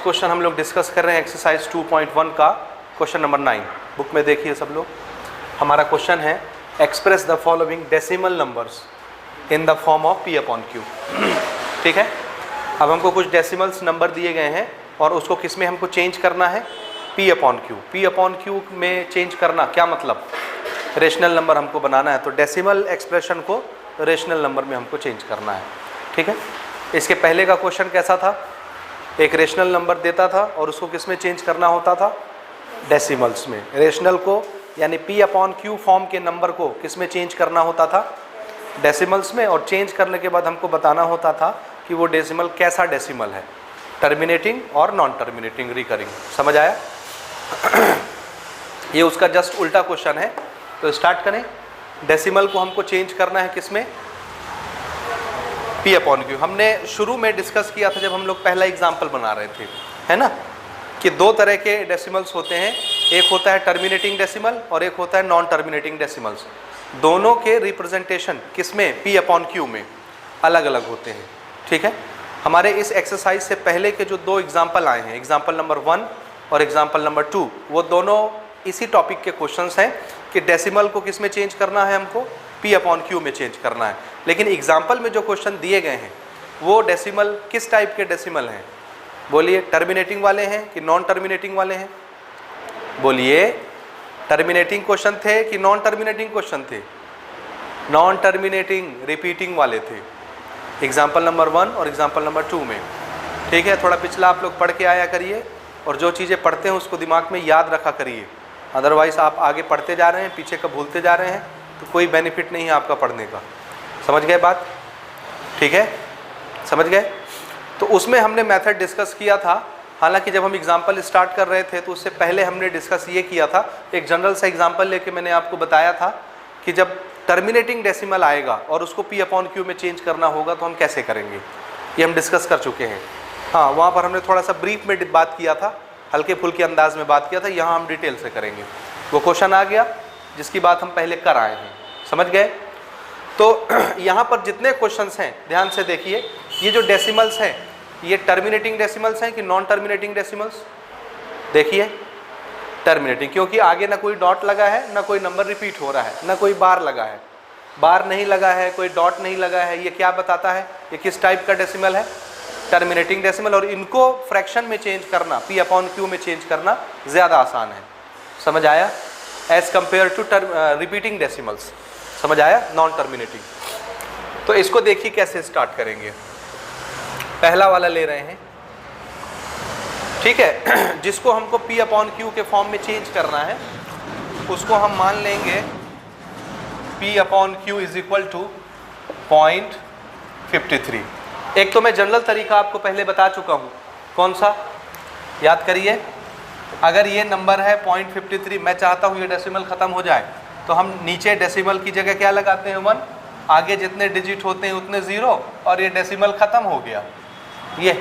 Question हम लोग discuss कर रहे हैं एक्सरसाइज 2.1 का क्वेश्चन नंबर 9। बुक में देखिए सब लोग। हमारा क्वेश्चन है express the following decimal numbers in the form of P upon Q। ठीक है, अब हमको कुछ डेसिमल्स नंबर दिए गए हैं और उसको किस में हमको चेंज करना है, P upon Q। P upon Q में चेंज करना क्या मतलब, रेशनल नंबर हमको बनाना है, तो डेसिमल एक्सप्रेशन को रेशनल नंबर में हमको चेंज करना है। ठीक है, इसके पहले का क्वेश्चन कैसा था, एक रेशनल नंबर देता था और उसको किस में चेंज करना होता था, डेसिमल्स में। रेशनल को यानी P अपॉन Q फॉर्म के नंबर को किस में चेंज करना होता था, डेसिमल्स में। और चेंज करने के बाद हमको बताना होता था कि वो डेसिमल कैसा डेसिमल है, टर्मिनेटिंग और नॉन टर्मिनेटिंग, रिकरिंग। समझ आया? ये उसका जस्ट उल्टा क्वेश्चन है। तो स्टार्ट करें। डेसिमल को हमको चेंज करना है किस में, P अपॉन Q। हमने शुरू में डिस्कस किया था जब हम लोग पहला एग्जाम्पल बना रहे थे, है ना, कि दो तरह के डेसिमल्स होते हैं, एक होता है टर्मिनेटिंग डेसिमल और एक होता है नॉन टर्मिनेटिंग डेसिमल्स। दोनों के रिप्रेजेंटेशन किसमें, P अपॉन Q में अलग अलग होते हैं। ठीक है, हमारे इस एक्सरसाइज से पहले के जो दो एग्जाम्पल आए हैं, एग्जाम्पल नंबर 1 और एग्जाम्पल नंबर 2, वो दोनों इसी टॉपिक के क्वेश्चंस हैं कि डेसिमल को किस में चेंज करना है, हमको P अपॉन Q में चेंज करना है। लेकिन एग्जाम्पल में जो क्वेश्चन दिए गए हैं वो डेसिमल किस टाइप के डेसिमल हैं, बोलिए, टर्मिनेटिंग वाले हैं कि नॉन टर्मिनेटिंग वाले हैं, बोलिए। टर्मिनेटिंग क्वेश्चन थे कि नॉन टर्मिनेटिंग क्वेश्चन थे, नॉन टर्मिनेटिंग रिपीटिंग वाले थे, एग्जाम्पल नंबर 1 और एग्जाम्पल नंबर 2 में। ठीक है, थोड़ा पिछला आप लोग पढ़ के आया करिए और जो चीज़ें पढ़ते हैं उसको दिमाग में याद रखा करिए, अदरवाइज़ आप आगे पढ़ते जा रहे हैं, पीछे का भूलते जा रहे हैं, तो कोई बेनिफिट नहीं है आपका पढ़ने का। समझ गए बात? ठीक है, समझ गए? तो उसमें हमने मेथड डिस्कस किया था। हालांकि जब हम एग्जाम्पल स्टार्ट कर रहे थे तो उससे पहले हमने डिस्कस ये किया था, एक जनरल सा एग्जाम्पल लेके मैंने आपको बताया था कि जब टर्मिनेटिंग डेसिमल आएगा और उसको P अपॉन Q में चेंज करना होगा तो हम कैसे करेंगे, ये हम डिस्कस कर चुके हैं। हाँ, वहाँ पर हमने थोड़ा सा ब्रीफ में बात किया था, हल्के फुल्के अंदाज में बात किया था। यहाँ हम डिटेल से करेंगे। वो क्वेश्चन आ गया जिसकी बात हम पहले कर आए हैं, समझ गए? तो यहाँ पर जितने क्वेश्चंस हैं ध्यान से देखिए, ये जो डेसिमल्स हैं ये टर्मिनेटिंग डेसिमल्स हैं कि नॉन टर्मिनेटिंग डेसिमल्स, देखिए टर्मिनेटिंग, क्योंकि आगे ना कोई डॉट लगा है, ना कोई नंबर रिपीट हो रहा है, ना कोई बार लगा है, बार नहीं लगा है, कोई डॉट नहीं लगा है। ये क्या बताता है, ये किस टाइप का डेसिमल है, टर्मिनेटिंग डेसिमल। और इनको फ्रैक्शन में चेंज करना, P अपॉन Q में चेंज करना ज़्यादा आसान है। समझ आया? As compare to repeating decimals. समझ आया? Non terminating. तो इसको देखिए कैसे स्टार्ट करेंगे। पहला वाला ले रहे हैं, ठीक है, जिसको हमको P अपॉन Q के फॉर्म में चेंज करना है उसको हम मान लेंगे P upon Q is equal to 0.53। एक तो मैं जनरल तरीका आपको पहले बता चुका हूँ, कौन सा, याद करिए। अगर ये नंबर है 0.53, मैं चाहता हूँ ये डेसिमल ख़त्म हो जाए, तो हम नीचे डेसिमल की जगह क्या लगाते हैं, 1, आगे जितने डिजिट होते हैं उतने 0, और ये डेसिमल ख़त्म हो गया। ये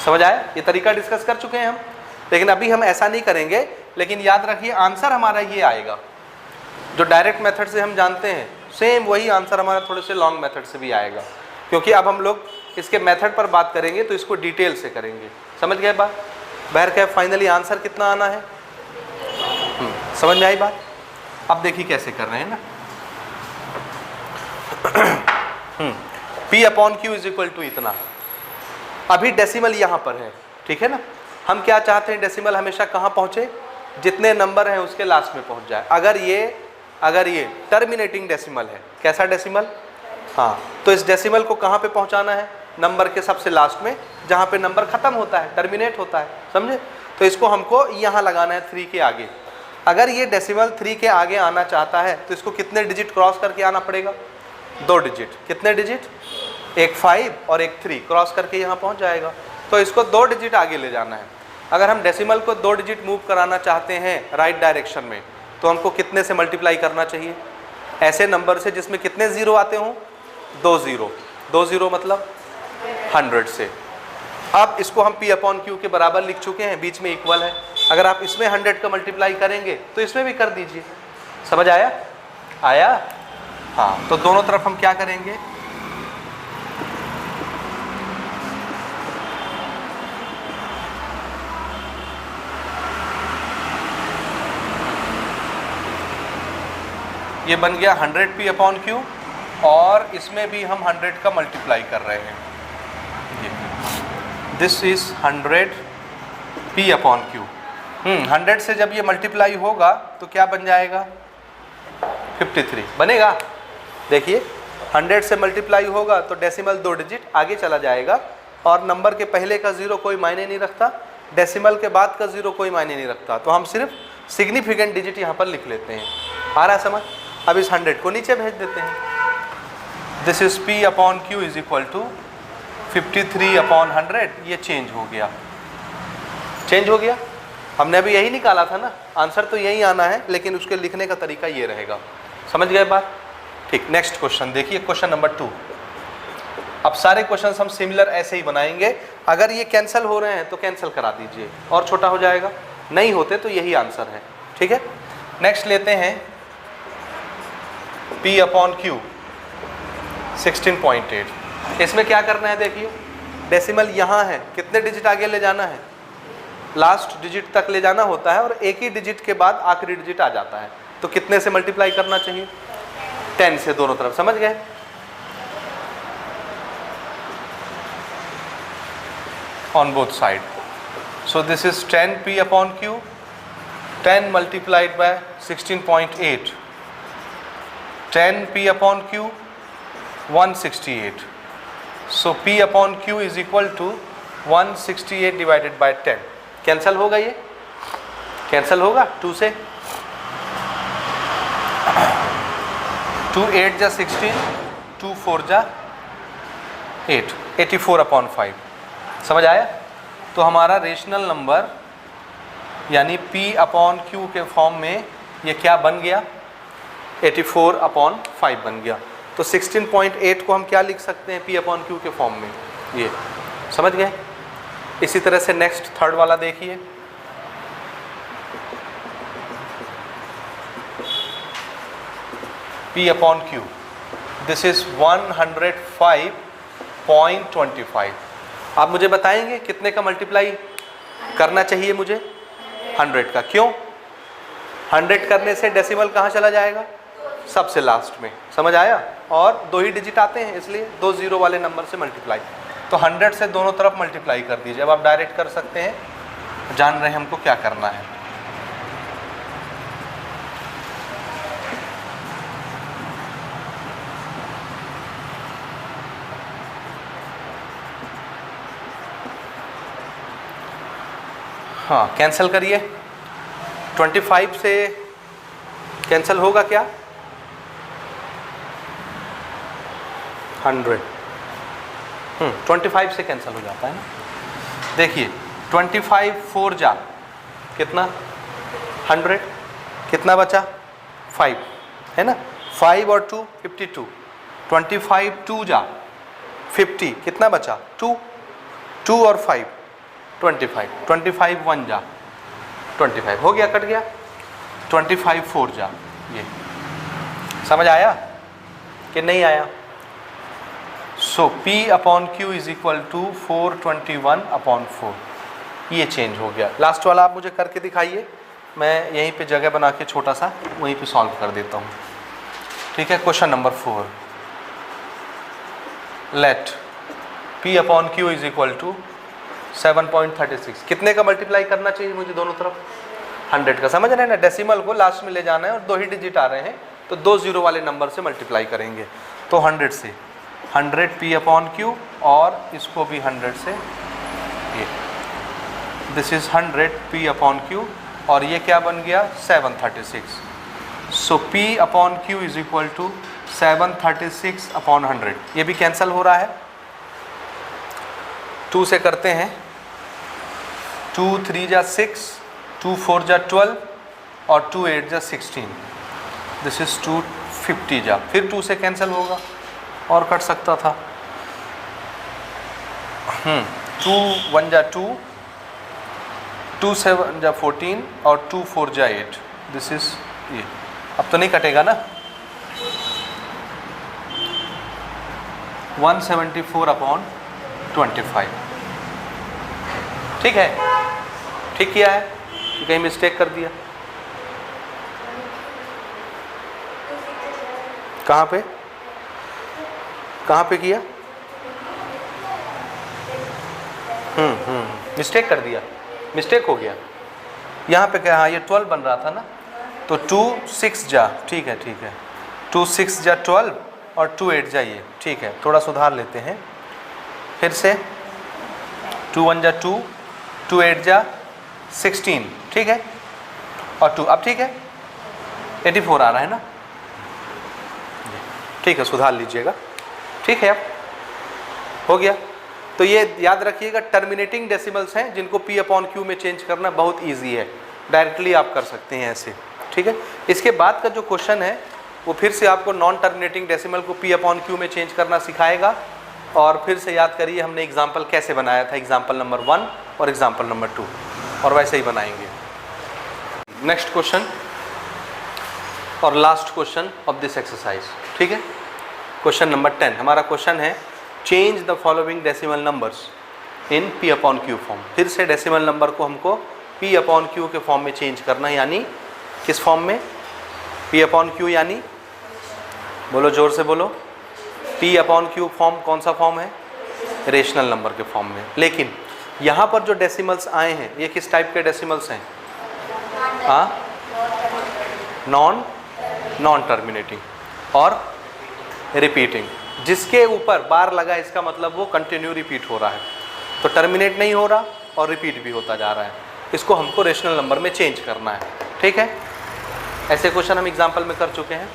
समझ आया? ये तरीका डिस्कस कर चुके हैं हम, लेकिन अभी हम ऐसा नहीं करेंगे। लेकिन याद रखिए आंसर हमारा ये आएगा, जो डायरेक्ट मेथड से हम जानते हैं सेम वही आंसर हमारा थोड़े से लॉन्ग मेथड से भी आएगा, क्योंकि अब हम लोग इसके मेथड पर बात करेंगे तो इसको डिटेल से करेंगे। समझ गए बात? बहरकैफ फाइनली आंसर कितना आना है, समझ में आई बात? अब देखिए कैसे कर रहे हैं ना। P upon Q is equal to इतना। अभी डेसिमल यहाँ पर है, ठीक है ना। हम क्या चाहते हैं, डेसिमल हमेशा कहाँ पहुँचे, जितने नंबर हैं उसके लास्ट में पहुँच जाए। अगर ये टर्मिनेटिंग डेसिमल है, कैसा डेसिमल, हाँ, तो इस डेसिमल को कहाँ पे पहुँचाना है, नंबर के सबसे लास्ट में, जहाँ पे नंबर ख़त्म होता है, टर्मिनेट होता है, समझे? तो इसको हमको यहाँ लगाना है 3 के आगे। अगर ये डेसिमल 3 के आगे आना चाहता है तो इसको कितने डिजिट क्रॉस करके आना पड़ेगा, 2 डिजिट। कितने डिजिट, एक 5 और एक 3 क्रॉस करके यहाँ पहुँच जाएगा। तो इसको 2 डिजिट आगे ले जाना है। अगर हम डेसिमल को 2 डिजिट मूव कराना चाहते हैं राइट डायरेक्शन में, तो हमको कितने से मल्टीप्लाई करना चाहिए, ऐसे नंबर से जिसमें कितने ज़ीरो आते हों, 2 ज़ीरो। 2 ज़ीरो मतलब 100 से। अब इसको हम P अपॉन Q के बराबर लिख चुके हैं, बीच में इक्वल है। अगर आप इसमें 100 का मल्टीप्लाई करेंगे तो इसमें भी कर दीजिए। समझ आया? आया? हाँ, तो दोनों तरफ हम क्या करेंगे, ये बन गया 100p/q और इसमें भी हम 100 का मल्टीप्लाई कर रहे हैं। This is 100p/q। 100 से जब ये मल्टीप्लाई होगा तो क्या बन जाएगा? 53 बनेगा। देखिए 100 से मल्टीप्लाई होगा तो डेसिमल 2 डिजिट आगे चला जाएगा और नंबर के पहले का 0 कोई मायने नहीं रखता, डेसिमल के बाद का 0 कोई मायने नहीं रखता, तो हम सिर्फ सिग्निफिकेंट डिजिट यहाँ पर लिख लेते हैं। आ रहा है समझ? अब इस 100 को नीचे भेज देते हैं। This is p/q is equal to 53/100। ये चेंज हो गया, चेंज हो गया। हमने अभी यही निकाला था ना, आंसर तो यही आना है, लेकिन उसके लिखने का तरीका ये रहेगा। समझ गए बात? ठीक, नेक्स्ट क्वेश्चन देखिए, क्वेश्चन नंबर 2। अब सारे क्वेश्चन हम सिमिलर ऐसे ही बनाएंगे। अगर ये कैंसिल हो रहे हैं तो कैंसिल करा दीजिए और छोटा हो जाएगा, नहीं होते तो यही आंसर है। ठीक है, नेक्स्ट लेते हैं p/q 16.8। इसमें क्या करना है? देखिए डेसिमल यहाँ है, कितने डिजिट आगे ले जाना है? लास्ट डिजिट तक ले जाना होता है और एक ही डिजिट के बाद आखिरी डिजिट आ जाता है। तो कितने से मल्टीप्लाई करना चाहिए? 10 से दोनों तरफ। समझ गए? On both side. So this is 10p/q, 10 multiplied by 16.8, 10p/q 168। So p/q is equal to 168 divided by 10। Cancel होगा, ये कैंसल होगा 2 से। 2 8 जा 16, 2 4 जा 8, 84/5। समझ आया? तो हमारा रेशनल नंबर यानी p/q के फॉर्म में ये क्या बन गया? 84/5 बन गया। तो 16.8 को हम क्या लिख सकते हैं p/q के फॉर्म में? ये समझ गए? इसी तरह से नेक्स्ट थर्ड वाला देखिए, p/q। This is 105.25। आप मुझे बताएंगे कितने का मल्टीप्लाई करना चाहिए मुझे? 100 का। क्यों? 100 करने से डेसिमल कहाँ चला जाएगा? सबसे लास्ट में। समझ आया? और 2 ही डिजिट आते हैं, इसलिए 2 0 वाले नंबर से मल्टीप्लाई। तो 100 से दोनों तरफ मल्टीप्लाई कर दीजिए। अब आप डायरेक्ट कर सकते हैं, जान रहे हैं हमको क्या करना है। हाँ, कैंसिल करिए। 25 से कैंसिल होगा क्या? 100। 25 से कैंसिल हो जाता है ना। देखिए 25 4 जा कितना? 100। कितना बचा? 5 है ना। 5 और 2 52। 25 2 जा 50। कितना बचा? 2। 2 और 5 25। 25 1 जा 25। हो गया, कट गया। 25 4 जा। ये समझ आया कि नहीं आया? सो p/q इज इक्वल टू 421/4। ये चेंज हो गया। लास्ट वाला आप मुझे करके दिखाइए, मैं यहीं पे जगह बना के छोटा सा वहीं पे सॉल्व कर देता हूँ। ठीक है, question number 4। Let p/q is equal to 7.36। कितने का मल्टीप्लाई करना चाहिए मुझे दोनों तरफ? 100 का। समझ रहे हैं ना? डेसिमल को लास्ट में ले जाना है और 2 ही डिजिट आ रहे हैं, तो 2 0 वाले नंबर से मल्टीप्लाई करेंगे। तो 100 से 100 p/q और इसको भी 100 से। ये दिस इज 100 p/q और ये क्या बन गया? 736। सो p/q इज इक्वल टू 736/100। ये भी कैंसिल हो रहा है। 2 से करते हैं। 2 3 जा 6, 2 4 जा 12 और 2 8 जा 16। दिस इज 250 जा। फिर 2 से कैंसिल होगा और कट सकता था। 2 1 जा 2, 2 7 जा 14 और 2 4 जा 8। दिस इज ये। अब तो नहीं कटेगा ना। 174/25। ठीक है, ठीक किया है कि कहीं मिस्टेक कर दिया? कहाँ पे किया? मिस्टेक कर दिया, मिस्टेक हो गया। यहाँ पे क्या, हाँ ये 12 बन रहा था ना, तो 2 6 जा, ठीक है 2 6 जा 12 और 2 8 जा ये, ठीक है। थोड़ा सुधार लेते हैं फिर से, 2 1 जा 2, 2 8 जा 16, ठीक है, और 2 अब ठीक है, 84 आ रहा है ना, ठीक है, सुधार लीजिएगा, ठीक है। अब हो गया। तो ये याद रखिएगा टर्मिनेटिंग डेसिमल्स हैं जिनको P अपॉन Q में चेंज करना बहुत इजी है, डायरेक्टली आप कर सकते हैं ऐसे, ठीक है। इसके बाद का जो क्वेश्चन है वो फिर से आपको नॉन टर्मिनेटिंग डेसिमल को P अपॉन Q में चेंज करना सिखाएगा। और फिर से याद करिए हमने एग्जाम्पल कैसे बनाया था, एग्जाम्पल नंबर 1 और एग्जाम्पल नंबर 2, और वैसे ही बनाएंगे। नेक्स्ट क्वेश्चन और last question of this exercise, ठीक है। क्वेश्चन नंबर 10 हमारा क्वेश्चन है change the following decimal numbers in P upon Q form. फिर से डेसिमल नंबर को हमको P अपॉन Q के फॉर्म में चेंज करना है, यानी किस फॉर्म में? P अपॉन Q, यानी बोलो जोर से बोलो, P अपॉन Q फॉर्म कौन सा फॉर्म है? रेशनल नंबर के फॉर्म में। लेकिन यहाँ पर जो डेसिमल्स आए हैं ये किस टाइप के डेसिमल्स हैं? हाँ, नॉन टर्मिनेटिंग और रिपीटिंग। जिसके ऊपर बार लगा इसका मतलब वो कंटिन्यू रिपीट हो रहा है, तो टर्मिनेट नहीं हो रहा और रिपीट भी होता जा रहा है। इसको हमको रेशनल नंबर में चेंज करना है, ठीक है। ऐसे क्वेश्चन हम एग्जाम्पल में कर चुके हैं।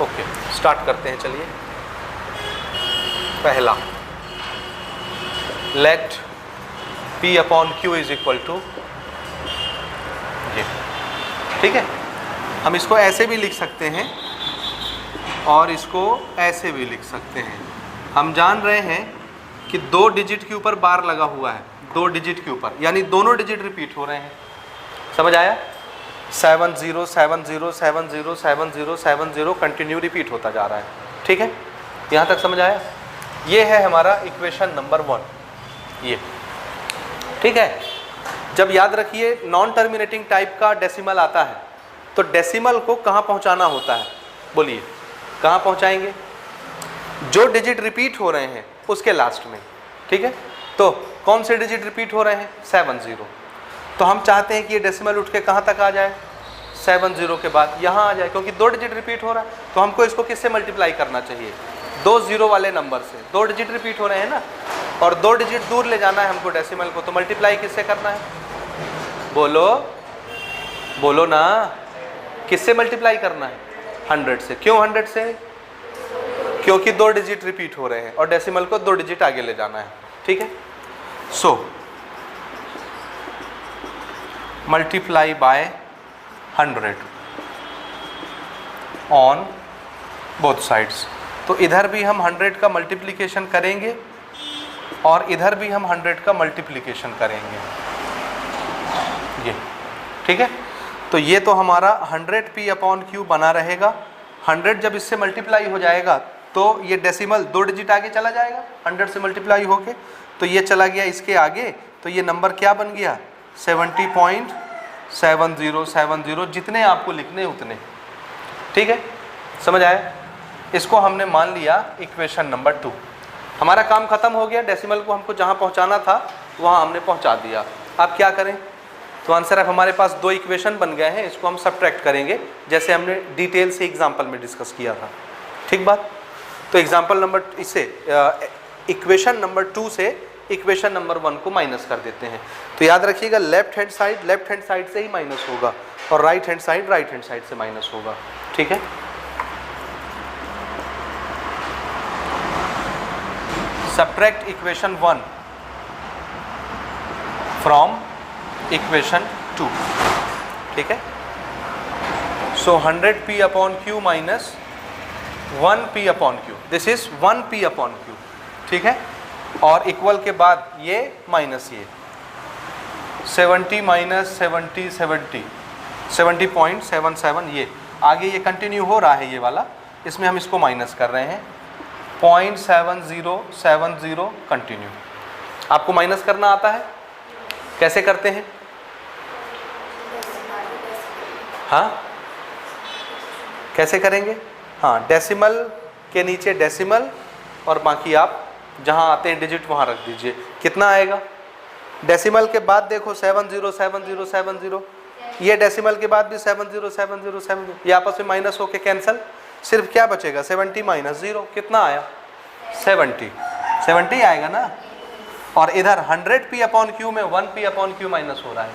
ओके, स्टार्ट करते हैं। चलिए, पहला, let P upon Q is equal to ये, ठीक है। हम इसको ऐसे भी लिख सकते हैं और इसको ऐसे भी लिख सकते हैं। हम जान रहे हैं कि 2 डिजिट के ऊपर बार लगा हुआ है, 2 डिजिट के ऊपर, यानी दोनों डिजिट रिपीट हो रहे हैं। समझ आया? 7 0 7 0 7 0 7 0 7 0 कंटिन्यू रिपीट होता जा रहा है, ठीक है। यहाँ तक समझ आया? ये है हमारा इक्वेशन नंबर 1, ये, ठीक है। जब याद रखिए नॉन टर्मिनेटिंग टाइप का डेसिमल आता है तो डेसिमल को कहाँ पहुँचाना होता है? बोलिए, कहाँ पहुँचाएंगे? जो डिजिट रिपीट हो रहे हैं उसके लास्ट में, ठीक है। तो कौन से डिजिट रिपीट हो रहे हैं? 7 0। तो हम चाहते हैं कि ये डेसिमल उठ के कहाँ तक आ जाए? 7 0 के बाद यहाँ आ जाए, क्योंकि 2 डिजिट रिपीट हो रहा है। तो हमको इसको किससे मल्टीप्लाई करना चाहिए? 2 0 वाले नंबर से। 2 डिजिट रिपीट हो रहे हैं ना, और 2 डिजिट दूर ले जाना है हमको डेसिमल को, तो मल्टीप्लाई किससे करना है? बोलो ना, किससे मल्टीप्लाई करना है? 100 से। क्यों 100 से? क्योंकि 2 डिजिट रिपीट हो रहे हैं और डेसिमल को 2 डिजिट आगे ले जाना है, ठीक है। So multiply by 100 on both sides. तो इधर भी हम 100 का मल्टीप्लिकेशन करेंगे और इधर भी हम 100 का मल्टीप्लिकेशन करेंगे, ये, ठीक है। तो ये तो हमारा 100 P अपॉन Q बना रहेगा। 100 जब इससे मल्टीप्लाई हो जाएगा तो ये डेसिमल 2 डिजिट आगे चला जाएगा 100 से मल्टीप्लाई होके, तो ये चला गया इसके आगे, तो ये नंबर क्या बन गया? 70.7070, जितने आपको लिखने उतने, ठीक है। समझ आया? इसको हमने मान लिया इक्वेशन नंबर 2। हमारा काम खत्म हो गया, डेसिमल को हमको जहाँ पहुँचाना था वहाँ हमने पहुँचा दिया। अब क्या करें? तो आंसर अब हमारे पास 2 इक्वेशन बन गए हैं, इसको हम सब्ट्रैक्ट करेंगे जैसे हमने डिटेल से एग्जाम्पल में डिस्कस किया था, ठीक बात। तो एग्जाम्पल नंबर इसे इक्वेशन नंबर 2 से इक्वेशन नंबर 1 को माइनस कर देते हैं। तो याद रखिएगा लेफ्ट हैंड साइड से ही माइनस होगा और राइट हैंड साइड से माइनस होगा, ठीक है। सब्ट्रैक्ट इक्वेशन 1 फ्रॉम इक्वेशन 2, ठीक है। सो 100 P upon Q minus 1 P upon Q, this is 1 P upon Q, ठीक है। और इक्वल के बाद ये माइनस ये 70 माइनस 70 70.77, ये आगे ये कंटिन्यू हो रहा है ये वाला, इसमें हम इसको माइनस कर रहे हैं 0.7070 कंटिन्यू। आपको माइनस करना आता है? कैसे करते हैं? हाँ, कैसे करेंगे? हाँ, डेसिमल के नीचे डेसिमल और बाकी आप जहाँ आते हैं डिजिट वहाँ रख दीजिए। कितना आएगा? डेसिमल के बाद देखो 707070, ये डेसिमल के बाद भी 707070, ये आपस में माइनस होके कैंसिल, सिर्फ क्या बचेगा 70 माइनस 0, कितना आया 70 आएगा ना। और इधर 100 p अपॉन क्यू में 1 p अपॉन क्यू माइनस हो रहा है,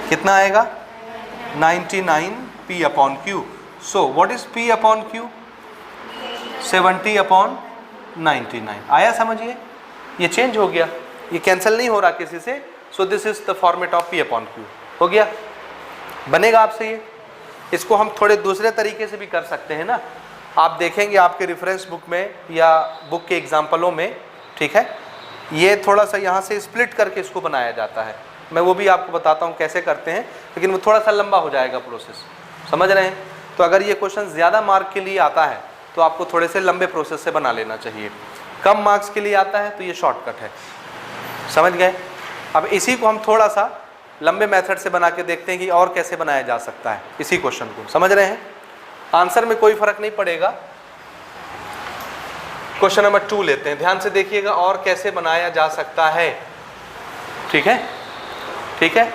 कितना आएगा 99 p upon Q. So what is p upon Q? 70 upon 99। आया समझिए? ये चेंज हो गया, ये कैंसिल नहीं हो रहा किसी से। सो this is the format of p upon Q. हो गया? बनेगा आपसे ये? इसको हम थोड़े दूसरे तरीके से भी कर सकते हैं ना। आप देखेंगे आपके रेफरेंस बुक में या बुक के एग्जाम्पलों में, ठीक है, ये थोड़ा सा यहाँ से स्प्लिट करके इसको बनाया जाता है। मैं वो भी आपको बताता हूँ कैसे करते हैं, लेकिन वो थोड़ा सा लंबा हो जाएगा प्रोसेस, समझ रहे हैं? तो अगर ये क्वेश्चन ज़्यादा मार्क के लिए आता है तो आपको थोड़े से लंबे प्रोसेस से बना लेना चाहिए। कम मार्क्स के लिए आता है तो ये शॉर्टकट है, समझ गए? अब इसी को हम थोड़ा सा लंबे मेथड से बना के देखते हैं कि और कैसे बनाया जा सकता है इसी क्वेश्चन को, समझ रहे हैं? आंसर में कोई फर्क नहीं पड़ेगा। क्वेश्चन नंबर 2 लेते हैं, ध्यान से देखिएगा और कैसे बनाया जा सकता है, ठीक है? ठीक है,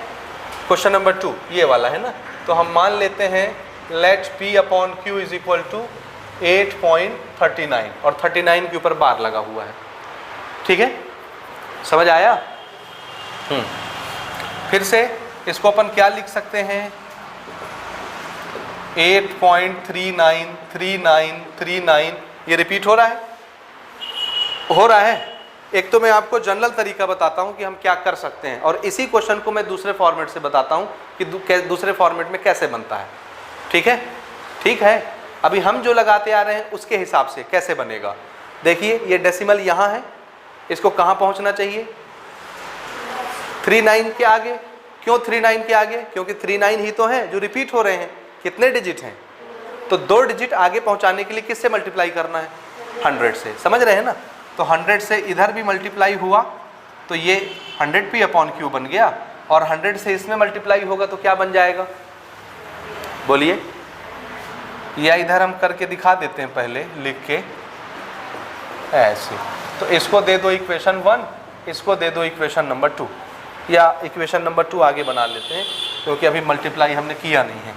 क्वेश्चन नंबर 2 ये वाला है ना। तो हम मान लेते हैं let p upon Q is equal to 8.39 और 39 के ऊपर बार लगा हुआ है, ठीक है? समझ आया? फिर से इसको अपन क्या लिख सकते हैं? 8.393939, ये रिपीट हो रहा है? हो रहा है। एक तो मैं आपको जनरल तरीका बताता हूं कि हम क्या कर सकते हैं, और इसी क्वेश्चन को मैं दूसरे फॉर्मेट से बताता हूं कि दूसरे फॉर्मेट में कैसे बनता है, ठीक है? ठीक है, अभी हम जो लगाते आ रहे हैं उसके हिसाब से कैसे बनेगा। देखिए ये डेसिमल यहाँ है, इसको कहाँ पहुँचना चाहिए? 39 के आगे। क्यों 39 के आगे? क्योंकि 39 ही तो हैं जो रिपीट हो रहे हैं। कितने डिजिट हैं? तो 2 डिजिट आगे पहुंचाने के लिए किससे मल्टीप्लाई करना है? 100 से, समझ रहे हैं ना? तो 100 से इधर भी मल्टीप्लाई हुआ तो ये 100 p अपॉन क्यू बन गया, और 100 से इसमें मल्टीप्लाई होगा तो क्या बन जाएगा? बोलिए। या इधर हम करके दिखा देते हैं, पहले लिख के ऐसे। तो इसको दे दो इक्वेशन 1, इसको दे दो इक्वेशन नंबर 2, या इक्वेशन नंबर 2 आगे बना लेते हैं क्योंकि अभी मल्टीप्लाई हमने किया नहीं है।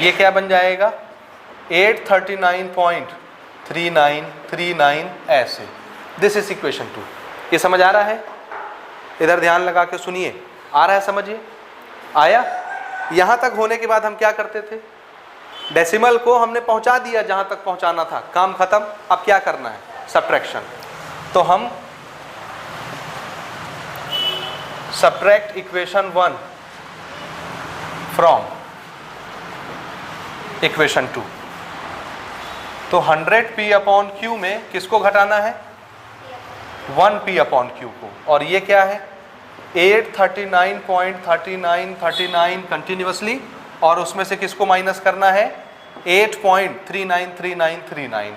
ये क्या बन जाएगा? 839.3939 ऐसे। This is equation 2। ये समझ आ रहा है? इधर ध्यान लगा के सुनिए, आ रहा है? समझिए, आया? यहाँ तक होने के बाद हम क्या करते थे? डेसिमल को हमने पहुँचा दिया जहाँ तक पहुँचाना था, काम खत्म। अब क्या करना है? सब्ट्रैक्शन। तो हम सब्ट्रैक्ट इक्वेशन 1 फ्रॉम इक्वेशन 2। तो 100 p अपॉन क्यू में किसको घटाना है? 1 p अपॉन क्यू को। और ये क्या है? 839.3939 कंटिन्यूअसली, और उसमें से किसको माइनस करना है? 8.393939।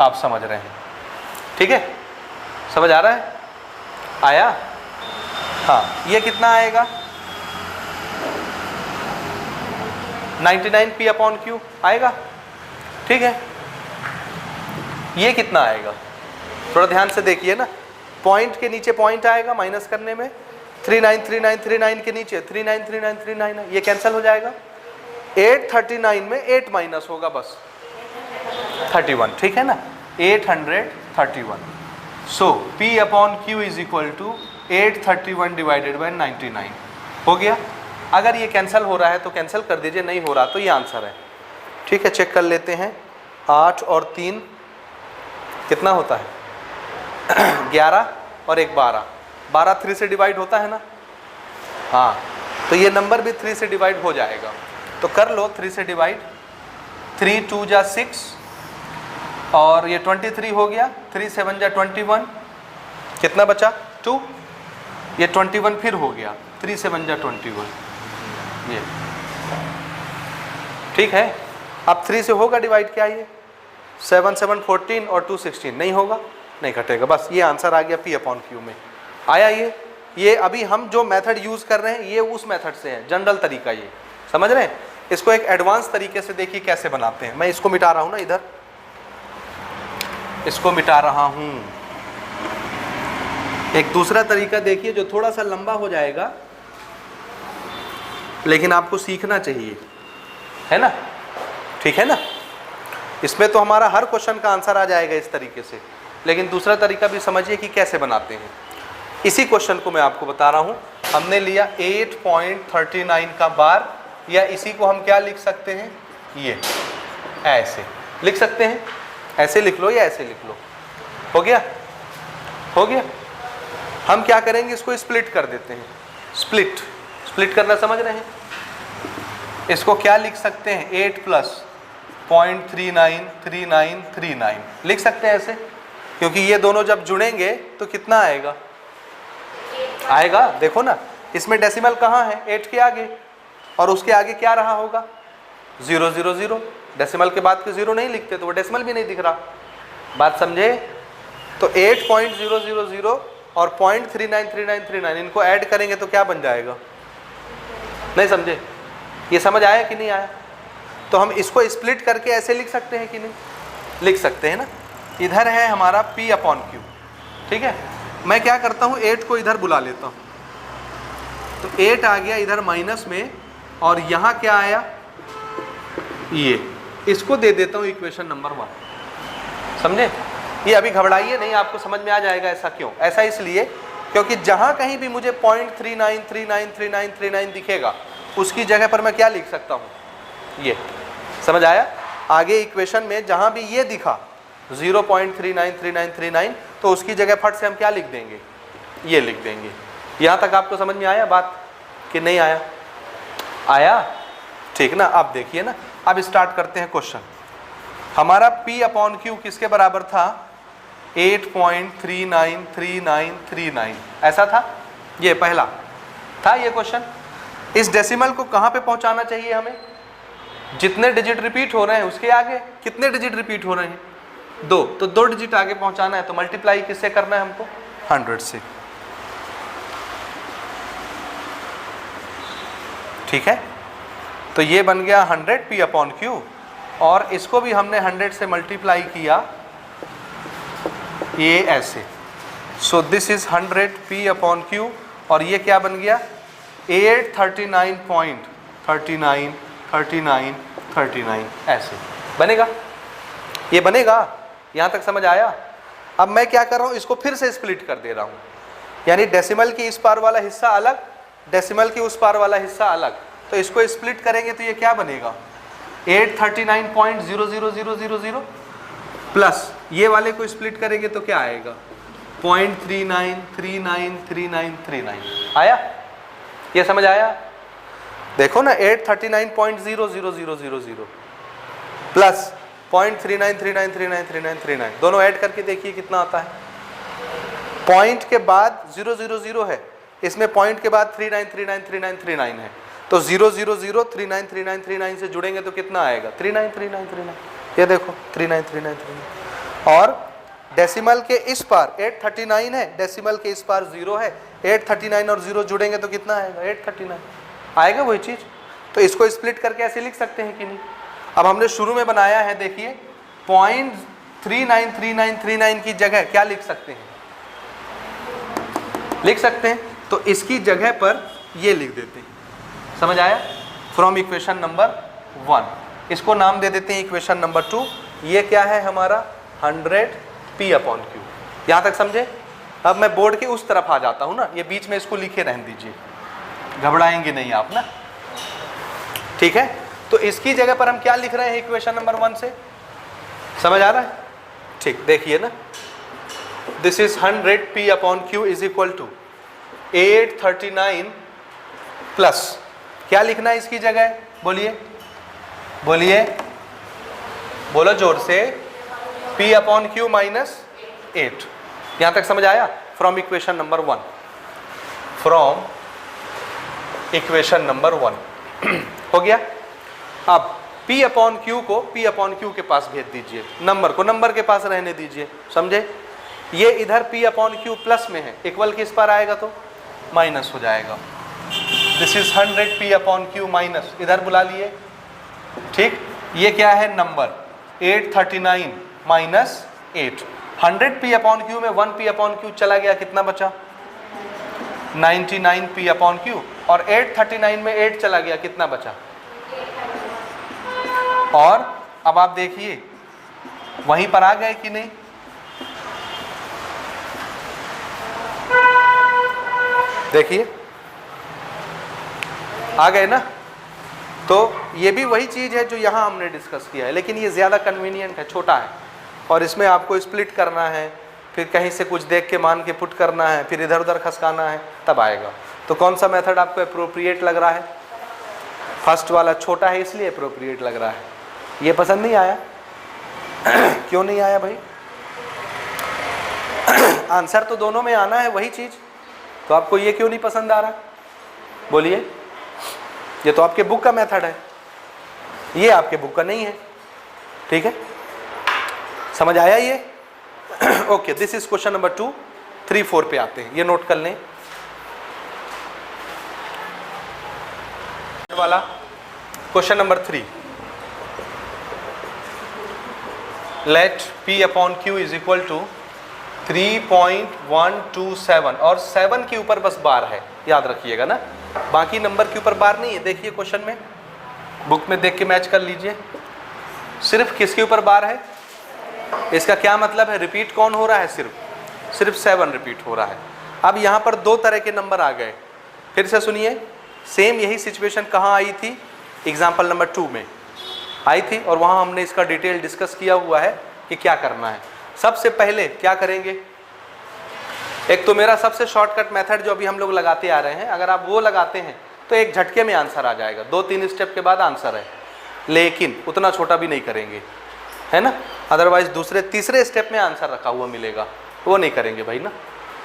आप समझ रहे हैं? ठीक है, समझ आ रहा है? आया? हाँ, ये कितना आएगा? 99 p अपॉन क्यू आएगा, ठीक है? ये कितना आएगा? थोड़ा ध्यान से देखिए ना, पॉइंट के नीचे पॉइंट आएगा माइनस करने में, 393939 के नीचे 393939, ये कैंसिल हो जाएगा। 839 में 8 माइनस होगा बस, 31, ठीक है ना? 831। So p upon Q is equal to 831 divided by 99। हो गया? अगर ये कैंसिल हो रहा है तो कैंसिल कर दीजिए, नहीं हो रहा तो ये आंसर है, ठीक है? चेक कर लेते हैं। 8 और 3 कितना होता है? 11 और 1 12। 12 3 से डिवाइड होता है ना? हाँ, तो ये नंबर भी 3 से डिवाइड हो जाएगा, तो कर लो 3 से डिवाइड। 3 2 जा 6 और ये 23 हो गया। 3 7 जा 21, कितना बचा? 2। ये 21 फिर हो गया, 3 7 जा 21, ये ठीक है? अब 3 से होगा डिवाइड क्या? ये 7 7 14 और 2 16, नहीं होगा, नहीं घटेगा। बस ये आंसर आ गया p अपॉन क्यू में। आया ये? ये अभी हम जो मेथड यूज कर रहे हैं ये उस मेथड से है, जनरल तरीका ये, समझ रहे हैं। इसको एक एडवांस तरीके से देखिए कैसे बनाते हैं। मैं इसको मिटा रहा हूं ना, इधर इसको मिटा रहा हूं। एक दूसरा तरीका देखिए जो थोड़ा सा लंबा हो जाएगा, लेकिन आपको सीखना चाहिए, है ना, ठीक है ना। इसमें तो हमारा हर क्वेश्चन का आंसर आ जाएगा इस तरीके से, लेकिन दूसरा तरीका भी समझिए कि कैसे बनाते हैं। इसी क्वेश्चन को मैं आपको बता रहा हूं। हमने लिया 8.39 का बार, या इसी को हम क्या लिख सकते हैं, ये ऐसे लिख सकते हैं, ऐसे लिख लो या ऐसे लिख लो। हो गया, हो गया। हम क्या करेंगे, इसको स्प्लिट कर देते हैं। स्प्लिट करना समझ रहे हैं। इसको क्या लिख सकते हैं, 8 + 0.393939 लिख सकते हैं ऐसे, क्योंकि ये दोनों जब जुड़ेंगे तो कितना आएगा, आएगा, देखो ना, इसमें डेसिमल कहाँ है, 8 के आगे, और उसके आगे क्या रहा होगा, 0 0 0। डेसिमल के बाद के 0 नहीं लिखते तो वो डेसिमल भी नहीं दिख रहा। बात समझे। तो 8.000 और 0.393939 इनको ऐड करेंगे तो क्या बन जाएगा, नहीं समझे, ये समझ आया कि नहीं आया। तो हम इसको स्प्लिट करके ऐसे लिख सकते हैं कि नहीं, लिख सकते हैं ना। इधर है हमारा P/Q, ठीक है। मैं क्या करता हूँ, 8 को इधर बुला लेता हूँ, तो 8 आ गया इधर माइनस में, और यहाँ क्या आया, ये, इसको दे देता हूँ इक्वेशन नंबर 1, समझे। ये अभी घबराइए नहीं, आपको समझ में आ जाएगा। ऐसा क्यों, ऐसा इसलिए क्योंकि जहाँ कहीं भी मुझे 0.39393939 दिखेगा उसकी जगह पर मैं क्या लिख सकता हूँ, ये, समझ आया। आगे इक्वेशन में जहाँ भी ये दिखा 0.393939 तो उसकी जगह फट से हम क्या लिख देंगे, ये लिख देंगे। यहाँ तक आपको समझ में आया बात कि नहीं आया, आया, ठीक ना। अब देखिए ना, अब स्टार्ट करते हैं क्वेश्चन। हमारा P/Q किसके बराबर था, 8.393939 ऐसा था, ये पहला था ये क्वेश्चन। इस डेसिमल को कहाँ पे पहुँचाना चाहिए हमें, जितने डिजिट रिपीट हो रहे हैं उसके आगे कितने डिजिट रिपीट हो रहे हैं, 2, तो 2 डिजिट आगे पहुँचाना है, तो मल्टीप्लाई किससे करना है हमको, 100 से, ठीक है। तो ये बन गया 100 P/Q, और इसको भी हमने 100 से मल्टीप्लाई किया, ये ऐसे। सो दिस इज 100 P/Q, और ये क्या बन गया, 839.393939 ऐसे बनेगा, ये बनेगा। यहाँ तक समझ आया। अब मैं क्या कर रहा हूँ, इसको फिर से स्प्लिट कर दे रहा हूँ, यानी डेसिमल की इस पार वाला हिस्सा अलग, डेसिमल की उस पार वाला हिस्सा अलग। तो इसको स्प्लिट करेंगे तो ये क्या बनेगा, 839.00000 प्लस ये वाले को स्प्लिट करेंगे तो क्या आएगा, 0.39393939 आया, ये समझ आया। देखो ना, 839.00000 प्लस 0.3939393939 दोनों ऐड करके देखिए कितना आता है। पॉइंट के बाद 000 है, इसमें पॉइंट के बाद 39393939 है, तो 000393939 से जुड़ेंगे तो कितना आएगा, 393939। ये देखो 393939, और डेसिमल के इस पार 839 है, डेसिमल के इस पार 0 है, 839 और 0 जुड़ेंगे तो कितना आएगा, 839 आएगा, वही चीज़। तो इसको स्प्लिट करके ऐसे लिख सकते हैं कि नहीं। अब हमने शुरू में बनाया है, देखिए 0.393939 की जगह क्या लिख सकते हैं, लिख सकते हैं, तो इसकी जगह पर ये लिख देते हैं, समझ आया। फ्रॉम इक्वेशन नंबर 1 इसको नाम दे देते हैं इक्वेशन नंबर 2। ये क्या है हमारा 100 P/Q, यहाँ तक समझे। अब मैं बोर्ड के उस तरफ आ जाता हूँ ना, ये बीच में इसको लिखे रहने दीजिए, घबराएंगे नहीं आप ना, ठीक है। तो इसकी जगह पर हम क्या लिख रहे हैं इक्वेशन नंबर 1 से, समझ आ रहा है, ठीक। देखिए ना, this is 100 P/Q is equal to 839 plus क्या लिखना है इसकी जगह, बोलिए बोलिए, बोलो जोर से, P/Q माइनस 8। यहां तक समझ आया। From equation number 1, from equation number 1 हो गया। अब P/Q को P/Q के पास भेज दीजिए, नंबर को नंबर के पास रहने दीजिए, समझे। ये इधर P/Q प्लस में है, इक्वल किस पर आएगा, तो माइनस हो जाएगा। This is 100 p upon Q minus, इधर बुला लिए, ठीक। ये क्या है number 839 minus 8, 100 p upon Q में 1 p अपॉन क्यू चला गया, कितना बचा 99 p अपॉन क्यू, और 839 में 8 चला गया, कितना बचा। और अब आप देखिए वहीं पर आ गए कि नहीं, देखिए आ गए ना। तो ये भी वही चीज़ है जो यहाँ हमने डिस्कस किया है, लेकिन ये ज़्यादा कन्वीनियंट है, छोटा है, और इसमें आपको स्प्लिट करना है, फिर कहीं से कुछ देख के मान के पुट करना है, फिर इधर उधर खसकाना है, तब आएगा। तो कौन सा मेथड आपको अप्रोप्रिएट लग रहा है? फर्स्ट वाला छोटा है इसलिए अप्रोप्रिएट लग रहा है। ये पसंद नहीं आया? क्यों नहीं आया भाई? आंसर तो दोनों में आना है वही चीज़, तो आपको ये क्यों नहीं पसंद आ रहा? बोलिए। ये तो आपके बुक का मेथड है, ये आपके बुक का नहीं है, ठीक है, समझ आया ये? Okay, this is question number 2। 3, 4 पे आते हैं, ये नोट कर लें वाला। Question number 3, let p upon q is equal to 3.127, और 7 के ऊपर बस बार है, याद रखिएगा ना, बाकी नंबर के ऊपर बार नहीं है। देखिए क्वेश्चन में, बुक में देख के मैच कर लीजिए, सिर्फ किसके ऊपर बार है? इसका क्या मतलब है? रिपीट कौन हो रहा है? सिर्फ 7 रिपीट हो रहा है। अब यहाँ पर 2 तरह के नंबर आ गए, फिर से सुनिए। सेम यही सिचुएशन कहाँ आई थी? एग्जाम्पल नंबर 2 में आई थी, और वहाँ हमने इसका डिटेल डिस्कस किया हुआ है कि क्या करना है। सबसे पहले क्या करेंगे, एक तो मेरा सबसे शॉर्टकट मेथड जो अभी हम लोग लगाते आ रहे हैं, अगर आप वो लगाते हैं तो एक झटके में आंसर आ जाएगा, 2-3 स्टेप के बाद आंसर है, लेकिन उतना छोटा भी नहीं करेंगे, है ना। अदरवाइज दूसरे तीसरे स्टेप में आंसर रखा हुआ मिलेगा, वो नहीं करेंगे भाई ना।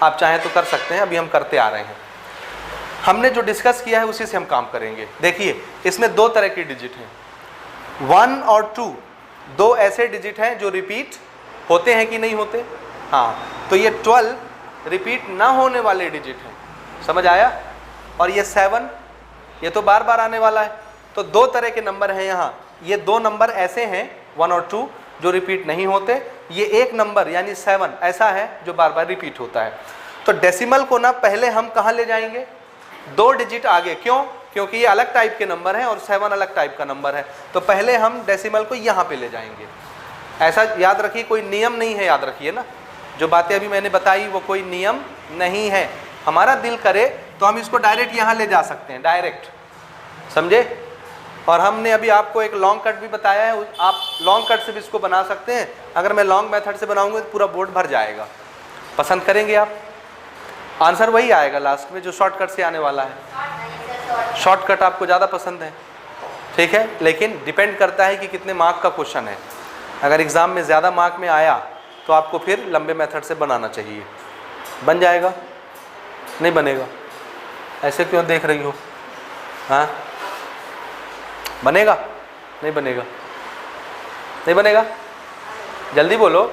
आप चाहें तो कर सकते हैं, अभी हम करते आ रहे हैं। हमने जो डिस्कस किया है उसी से हम काम करेंगे। देखिए इसमें 2 तरह के डिजिट हैं, 1 और 2, 2 ऐसे डिजिट हैं जो रिपीट होते हैं कि नहीं होते? हाँ, तो ये 12 रिपीट ना होने वाले डिजिट हैं, समझ आया? और ये 7 ये तो बार बार आने वाला है। तो 2 तरह के नंबर हैं यहाँ, ये 2 नंबर ऐसे हैं 1 और 2 जो रिपीट नहीं होते, ये एक नंबर यानी 7 ऐसा है जो बार बार रिपीट होता है। तो डेसिमल को ना पहले हम कहाँ ले जाएंगे? 2 डिजिट आगे। क्यों? क्योंकि ये अलग टाइप के नंबर हैं और 7 अलग टाइप का नंबर है, तो पहले हम डेसिमल को यहाँ पे ले जाएंगे। ऐसा याद रखिए, कोई नियम नहीं है, याद रखिए ना, जो बातें अभी मैंने बताई वो कोई नियम नहीं है। हमारा दिल करे तो हम इसको डायरेक्ट यहाँ ले जा सकते हैं, डायरेक्ट, समझे? और हमने अभी आपको एक लॉन्ग कट भी बताया है, आप लॉन्ग कट से भी इसको बना सकते हैं। अगर मैं लॉन्ग मेथड से बनाऊंगा तो पूरा बोर्ड भर जाएगा। पसंद करेंगे आप? आंसर वही आएगा लास्ट में जो शॉर्टकट से आने वाला है। शॉर्टकट आपको ज़्यादा पसंद है, ठीक है, लेकिन डिपेंड करता है कि कितने मार्क का क्वेश्चन है। अगर एग्ज़ाम में ज़्यादा मार्क में आया तो आपको फिर लंबे मेथड से बनाना चाहिए। बन जाएगा? नहीं बनेगा? ऐसे क्यों देख रही हो? हाँ, बनेगा? नहीं बनेगा? नहीं बनेगा? जल्दी बोलो।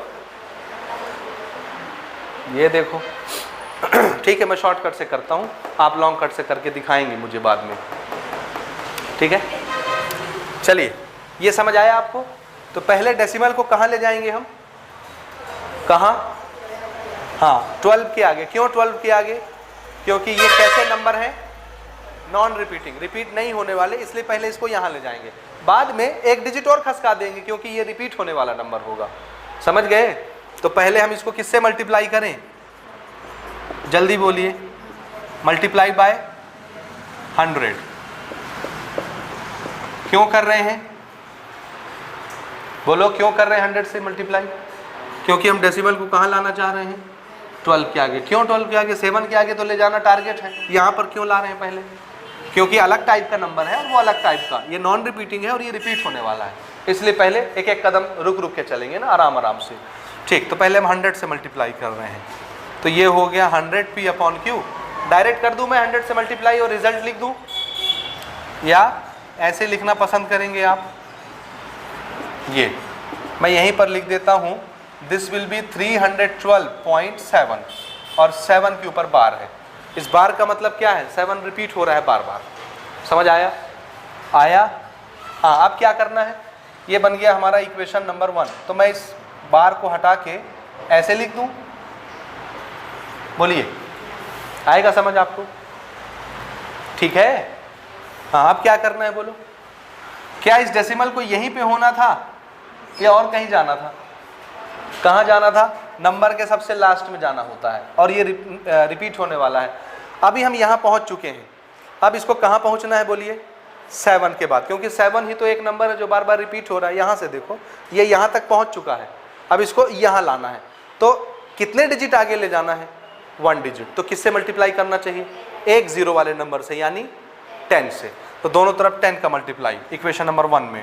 ये देखो ठीक है, मैं शॉर्टकट से करता हूँ, आप लॉन्ग कट से करके दिखाएंगे मुझे बाद में, ठीक है। चलिए, ये समझ आया आपको? तो पहले डेसिमल को कहाँ ले जाएंगे हम? कहाँ? हाँ, 12 के आगे। क्यों 12 के आगे? क्योंकि ये कैसे नंबर हैं? नॉन रिपीटिंग, रिपीट नहीं होने वाले, इसलिए पहले इसको यहाँ ले जाएंगे। बाद में एक डिजिट और खसका देंगे क्योंकि ये रिपीट होने वाला नंबर होगा। समझ गए? तो पहले हम इसको किससे मल्टीप्लाई करें? जल्दी बोलिए। Multiply by 100। क्यों कर रहे हैं? बोलो, क्यों कर रहे हैं 100 से मल्टीप्लाई? क्योंकि हम डेसिमल को कहाँ लाना चाह रहे हैं? 12 के आगे। क्यों 12 के आगे? 7 के आगे तो ले जाना टारगेट है। यहाँ पर क्यों ला रहे हैं पहले? क्योंकि अलग टाइप का नंबर है और वो अलग टाइप का, ये नॉन रिपीटिंग है और ये रिपीट होने वाला है, इसलिए पहले एक एक कदम रुक रुक के चलेंगे ना, आराम आराम से। ठीक, तो पहले हम 100 से मल्टीप्लाई कर रहे हैं, तो ये हो गया 100 p अपॉन क्यू। डायरेक्ट कर दूं मैं 100 से मल्टीप्लाई और रिजल्ट लिख दूं, या ऐसे लिखना पसंद करेंगे आप? ये मैं यहीं पर लिख देता हूं, दिस विल बी 312.7 और 7 के ऊपर बार है, इस बार का मतलब क्या है, 7 रिपीट हो रहा है बार बार। समझ आया? आया? हाँ, अब क्या करना है, ये बन गया हमारा इक्वेशन नंबर 1। तो मैं इस बार को हटा के ऐसे लिख दूं, बोलिए आएगा समझ आपको? ठीक है। हाँ, अब क्या करना है बोलो? क्या इस डेसिमल को यहीं पे होना था या और कहीं जाना था? कहाँ जाना था? नंबर के सबसे लास्ट में जाना होता है, और ये रिपीट होने वाला है। अभी हम यहाँ पहुँच चुके हैं, अब इसको कहाँ पहुँचना है बोलिए? 7 के बाद, क्योंकि 7 ही तो एक नंबर है जो बार बार रिपीट हो रहा है। यहाँ से देखो, ये यहाँ तक पहुँच चुका है, अब इसको यहाँ लाना है। तो कितने डिजिट आगे ले जाना है? 1 डिजिट। तो किससे मल्टीप्लाई करना चाहिए? एक 0 वाले नंबर से, यानी 10 से। तो दोनों तरफ 10 का मल्टीप्लाई इक्वेशन नंबर 1 में।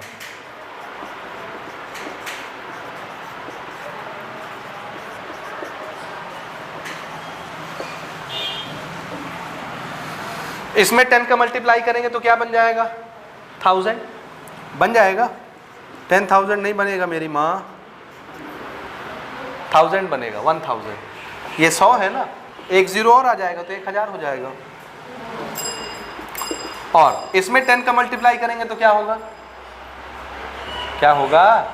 इसमें 10 का मल्टीप्लाई करेंगे तो क्या बन जाएगा? 1000 बन जाएगा। 10,000 नहीं बनेगा मेरी माँ, 1000 बनेगा, 1000। ये 100 है ना, एक 0 और आ जाएगा तो 1000 हो जाएगा। और इसमें 10 का मल्टीप्लाई करेंगे तो क्या होगा? क्या होगा?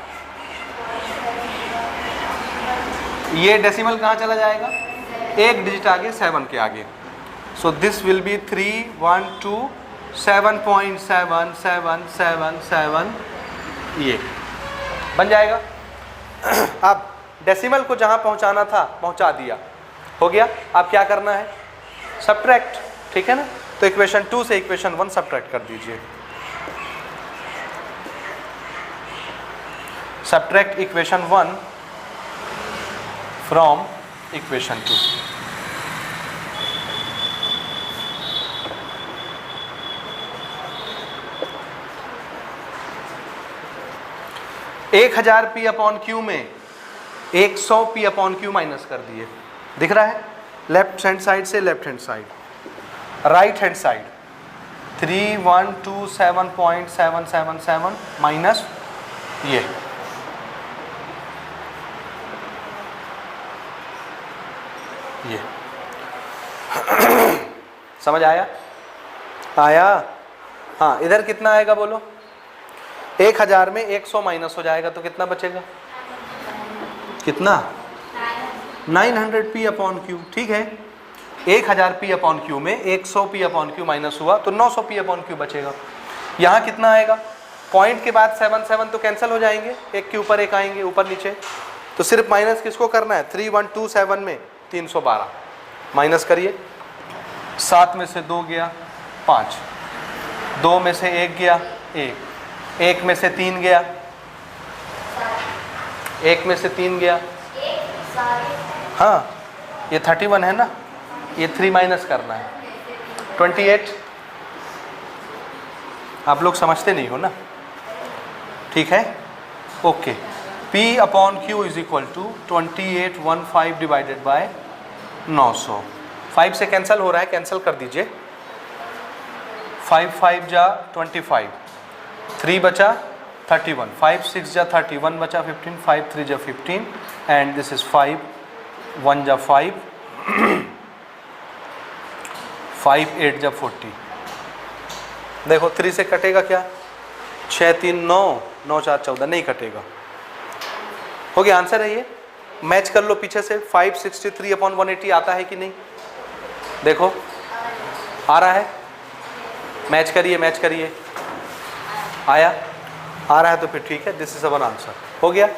ये डेसिमल कहाँ चला जाएगा? एक डिजिट आगे, 7 के आगे। सो दिस विल बी 312.77777, ये बन जाएगा। अब डेसिमल को जहाँ पहुँचाना था पहुँचा दिया, हो गया। अब क्या करना है? सब्ट्रैक्ट, ठीक है ना? तो इक्वेशन 2 से इक्वेशन 1 सब्ट्रैक्ट कर दीजिए। Subtract equation 1 from equation 2। एक 1000 पी अपॉन क्यू में 100 पी अपॉन क्यू माइनस कर दिए। दिख रहा है? लेफ्ट हैंड साइड से left hand side, right hand side 3127.777 minus ये समझ आया? आया? हाँ, इधर कितना आएगा बोलो? 1000 में 100 माइनस हो जाएगा तो कितना बचेगा? कितना? 900 पी अपॉन क्यू। ठीक है, 1000 पी अपॉन क्यू में 100 पी अपॉन क्यू माइनस हुआ तो 900 पी अपॉन क्यू बचेगा। यहाँ कितना आएगा? पॉइंट के बाद 7 तो कैंसिल हो जाएंगे, एक के ऊपर एक आएंगे, ऊपर नीचे। तो सिर्फ माइनस किसको करना है? 3127 में 312 माइनस करिए। 7 में से 2 गया 5, 2 में से 1 गया 1, 1 में से 3 गया, 1 में से 3 गया। हाँ, ये 31 है ना, ये 3 माइनस करना है 28। आप लोग समझते नहीं हो ना? ठीक है, okay. P upon Q is equal to 2815 divided by 900। 5 से कैंसिल हो रहा है, कैंसिल कर दीजिए। 5 5 जा 25, 3 बचा 31, 5 6 जा 31 बचा 15, 5 3 जा 15 एंड दिस इज 5 1 जा 5, 5 8 जा 40। देखो 3 से कटेगा क्या? 6 3 9, 9 4 14, नहीं कटेगा। हो गया आंसर है ये। मैच कर लो पीछे से। 563 अपॉन 180 आता है कि नहीं? देखो आ रहा है, मैच करिए, मैच करिए। आया? आ रहा है तो फिर ठीक है, दिस इज अवर आंसर। हो गया।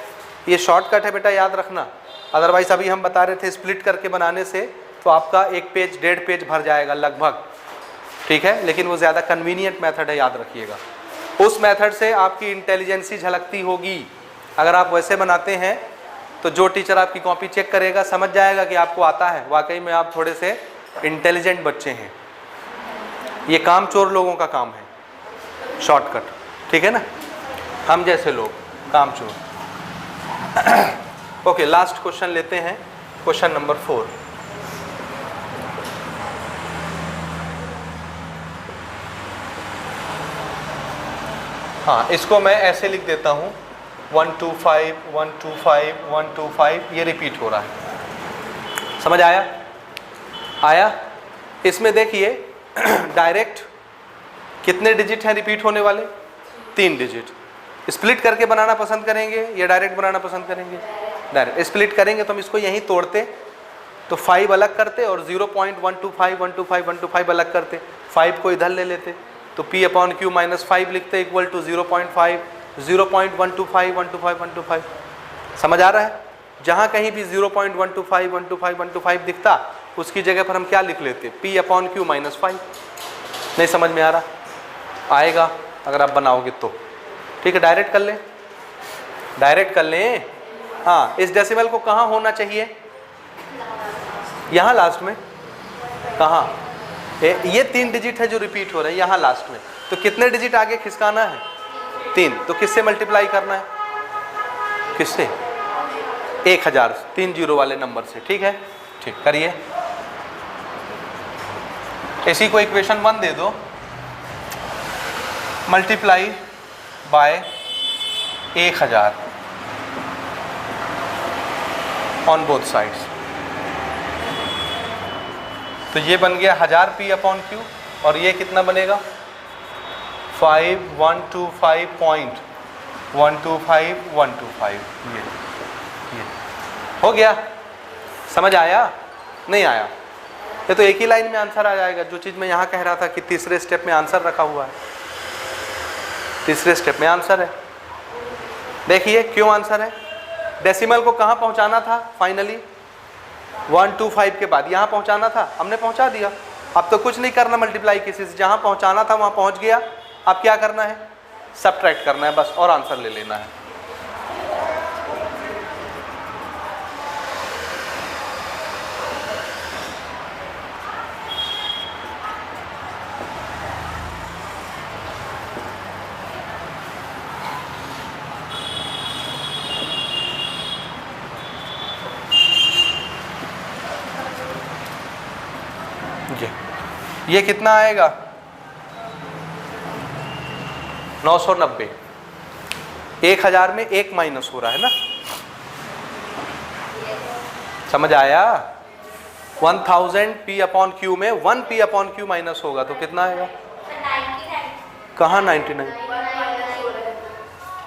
ये शॉर्टकट है बेटा, याद रखना। अदरवाइज अभी हम बता रहे थे स्प्लिट करके बनाने से तो आपका 1 पेज 1.5 पेज भर जाएगा लगभग, ठीक है, लेकिन वो ज़्यादा कन्वीनियंट मेथड है, याद रखिएगा। उस मेथड से आपकी इंटेलिजेंसी झलकती होगी। अगर आप वैसे बनाते हैं तो जो टीचर आपकी कॉपी चेक करेगा समझ जाएगा कि आपको आता है, वाकई में आप थोड़े से इंटेलिजेंट बच्चे हैं। ये काम चोर लोगों का काम है, शॉर्टकट, ठीक है ना? हम जैसे लोग काम चोर। ओके, लास्ट क्वेश्चन लेते हैं, क्वेश्चन नंबर 4। हाँ, इसको मैं ऐसे लिख देता हूँ 125 125 125, ये रिपीट हो रहा है। समझ आया? आया? इसमें देखिए डायरेक्ट कितने डिजिट हैं रिपीट होने वाले? 3 डिजिट। स्प्लिट करके बनाना पसंद करेंगे या डायरेक्ट बनाना पसंद करेंगे? डायरेक्ट। स्प्लिट करेंगे तो हम इसको यहीं तोड़ते, तो 5 अलग करते और 0.125 125 125 अलग करते, 5 को इधर ले लेते, तो P अपॉन Q माइनस 5 लिखते इक्वल टू 0.5 0.125 125 125। समझ आ रहा है? जहाँ कहीं भी 0.125 125 125 दिखता उसकी जगह पर हम क्या लिख लेते? P upon Q minus 5। नहीं समझ में आ रहा? आएगा अगर आप बनाओगे तो। ठीक है, डायरेक्ट कर लें, डायरेक्ट कर लें। हाँ, इस डेसिमल को कहाँ होना चाहिए? यहाँ लास्ट में। कहाँ? ये 3 डिजिट है जो रिपीट हो रहे हैं यहाँ लास्ट में, तो कितने डिजिट आगे खिसकाना है? 3। तो किससे मल्टीप्लाई करना है? किससे? 1000, 3 जीरो वाले नंबर से। ठीक है, ठीक, करिए। इसी को इक्वेशन 1 दे दो, multiply by 1000 on both sides. तो ये बन गया 1000 P अपॉन Q, और ये कितना बनेगा? 5125.125 ये हो गया। समझ आया? नहीं आया? ये तो एक ही लाइन में आंसर आ जाएगा। जो चीज़ मैं यहाँ कह रहा था कि तीसरे स्टेप में आंसर रखा हुआ है, तीसरे स्टेप में आंसर है। देखिए क्यों आंसर है? डेसिमल को कहाँ पहुँचाना था? फाइनली 125 के बाद यहाँ पहुँचाना था, हमने पहुँचा दिया। अब तो कुछ नहीं करना मल्टीप्लाई किसी से, जहाँ पहुँचाना था वहाँ पहुँच गया। अब क्या करना है? सब्ट्रैक्ट करना है बस, और आंसर ले लेना है। ये कितना आएगा? 990। 1000 में 1 माइनस हो रहा है ना, समझ आया? 1000 P अपॉन Q में 1 P अपॉन Q माइनस होगा तो कितना आएगा? कहाँ 99?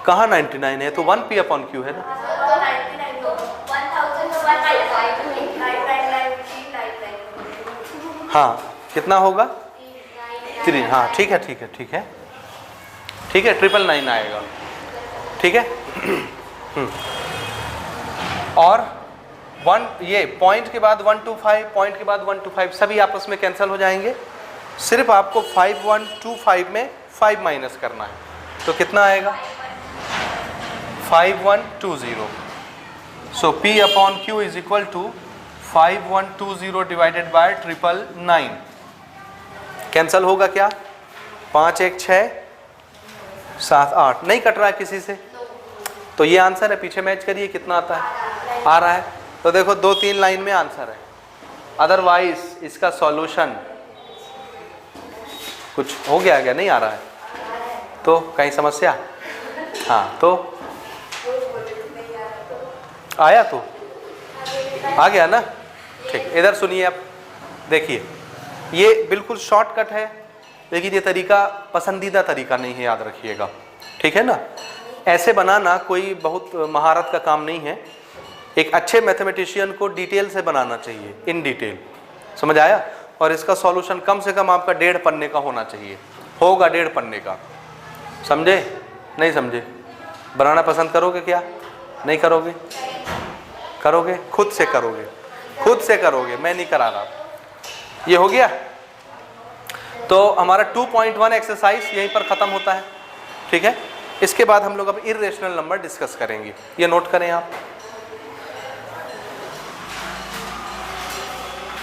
कहाँ 99 है? तो 1 P अपॉन Q है ना। हाँ, कितना होगा? 3। हाँ ठीक है, ठीक है, ठीक है, ठीक है, 999 आएगा। ठीक है। और 1 ये पॉइंट के बाद 125, पॉइंट के बाद 125 सभी आपस में कैंसिल हो जाएंगे। सिर्फ आपको 5125 में 5 माइनस करना है, तो कितना आएगा? 5120। So P upon Q is equal to 5120 divided by 999। Cancel होगा क्या? 5 1 6 7 8 नहीं कट रहा है किसी से, तो ये आंसर है। पीछे मैच करिए कितना आता है, आ रहा है। तो देखो 2-3 लाइन में आंसर है, अदरवाइज इसका सॉल्यूशन कुछ हो गया क्या? नहीं आ रहा है तो कहीं समस्या? हाँ, तो आया तो आ गया ना। ठीक, इधर सुनिए आप, देखिए ये बिल्कुल शॉर्टकट है, लेकिन ये तरीका पसंदीदा तरीका नहीं है, याद रखिएगा। ठीक है ना? ऐसे बनाना कोई बहुत महारत का काम नहीं है। एक अच्छे मैथमेटिशियन को डिटेल से बनाना चाहिए, इन डिटेल। समझ आया? और इसका सॉल्यूशन कम से कम आपका 1.5 पन्ने का होना चाहिए, होगा 1.5 पन्ने का। समझे? नहीं समझे? बनाना पसंद करोगे क्या? नहीं करोगे? करोगे? खुद से करोगे, खुद से करोगे, मैं नहीं करा रहा। ये हो गया। तो हमारा 2.1 एक्सरसाइज यहीं पर ख़त्म होता है। ठीक है, इसके बाद हम लोग अब इर्रेशनल नंबर डिस्कस करेंगे। ये नोट करें आप।